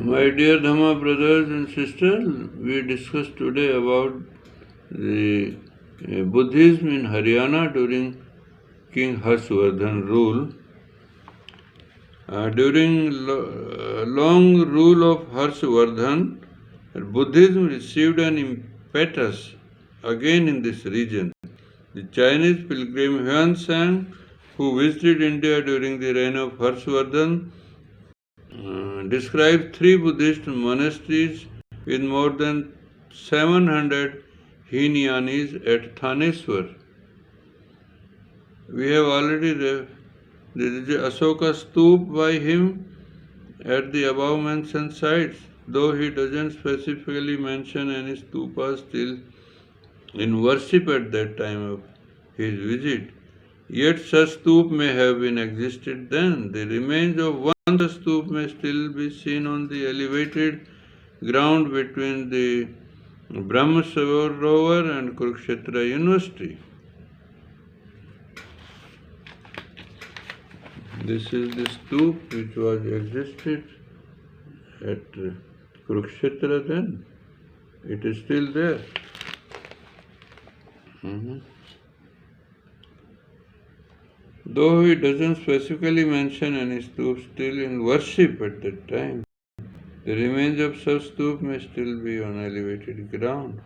My dear Dhamma brothers and sisters, we discussed today about the Buddhism in Haryana during King Harshvardhan rule. During long rule of Harshvardhan, Buddhism received an impetus again in this region. The Chinese pilgrim Huansang, who visited India during the reign of Harshvardhan, describes 3 Buddhist monasteries with more than 700 Hinayanis at Thaneswar. We have already there is Asoka Stoop by him at the above mentioned sites, though he doesn't specifically mention any stupas still in worship at that time of his visit. Yet such stup may have been existed then. The remains of one such stup may still be seen on the elevated ground between the Brahma Sarovar and Kurukshetra University. This is the stup which was existed at Kurukshetra then. It is still there. Though he doesn't specifically mention any stup still in worship at that time, the remains of such stup may still be on elevated ground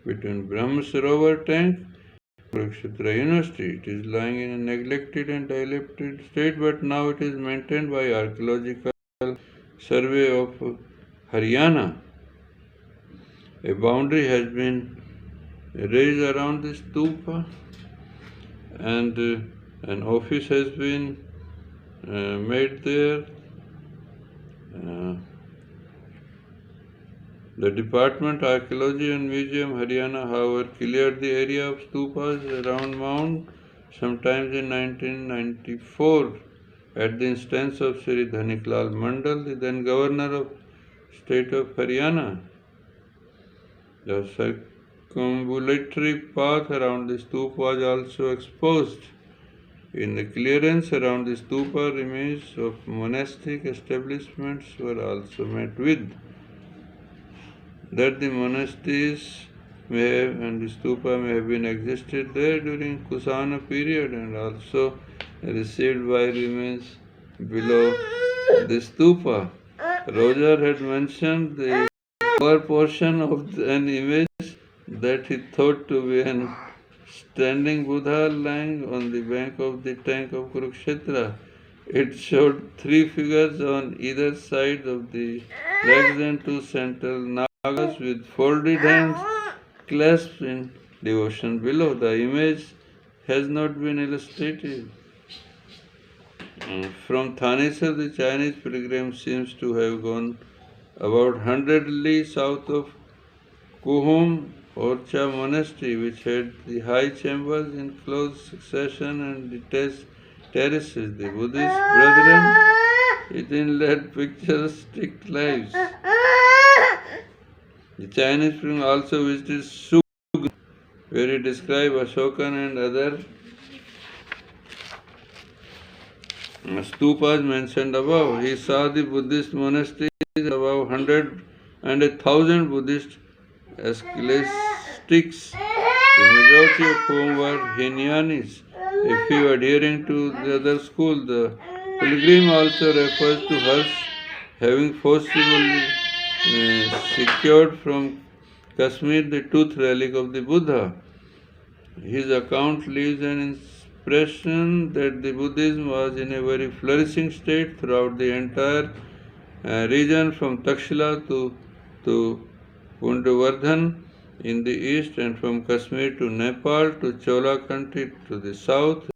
between Brahma Sarovar tank and Kurukshetra University. It is lying in a neglected and dilapidated state, but now it is maintained by Archaeological Survey of Haryana. A boundary has been raised around the stupa, and an office has been made there. The Department Archaeology and Museum Haryana, however, cleared the area of stupas around Mount sometimes in 1994 at the instance of Sri Dhaniklal Mandal, the then governor of state of Haryana. The circumambulatory path around the stupa was also exposed. In the clearance around the stupa, remains of monastic establishments were also met with. That the monasteries may have and the stupa may have been existed there during Kusana period and also received by remains below the stupa. Roger had mentioned the lower portion of an image that he thought to be an standing Buddha lying on the bank of the tank of Kurukshetra. It showed 3 figures on either side of the legs and 2 central nagas with folded hands clasped in devotion below. The image has not been illustrated. From Thanesar, the Chinese pilgrim seems to have gone about 100 li south of Kuhum Orcha monastery, which had the high chambers in close succession and detached terraces. The Buddhist brethren within led picturesque lives. The Chinese pilgrim also visited Sugun, where he described Ashokan and other stupas mentioned above. He saw the Buddhist monasteries, about 100 and 1,000 Buddhist scholastics, the majority of whom were Hinayanis, a few adhering to the other school. The pilgrim also refers to Harsh having forcibly secured from Kashmir the tooth relic of the Buddha. His account leaves an impression that the Buddhism was in a very flourishing state throughout the entire region from Takshila to Gundavardhan in the east and from Kashmir to Nepal to Chola country to the south.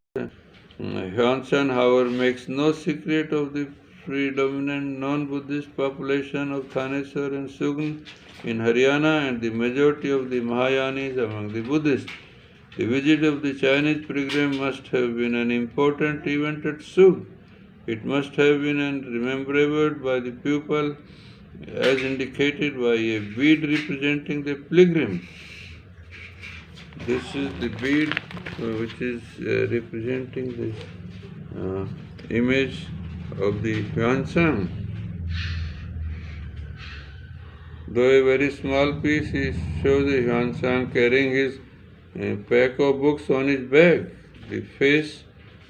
Huanshan, however, makes no secret of the predominant non-Buddhist population of Thanesar and Sugun in Haryana and the majority of the Mahayanis among the Buddhists. The visit of the Chinese pilgrim must have been an important event at Sug. It must have been remembered by the pupil as indicated by a bead representing the pilgrim. This is the bead which is representing the image of the Huanshan. Though a very small piece, it shows a Hwansang carrying his pack of books on his back. The face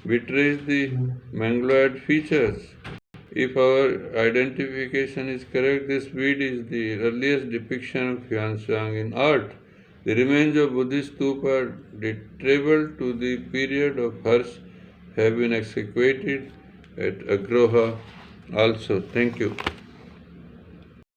betrays the mongoloid features. If our identification is correct, this bead is the earliest depiction of Hwansang in art. The remains of Buddhist stupa dateable to the period of Hers have been excavated at Agroha also. Thank you.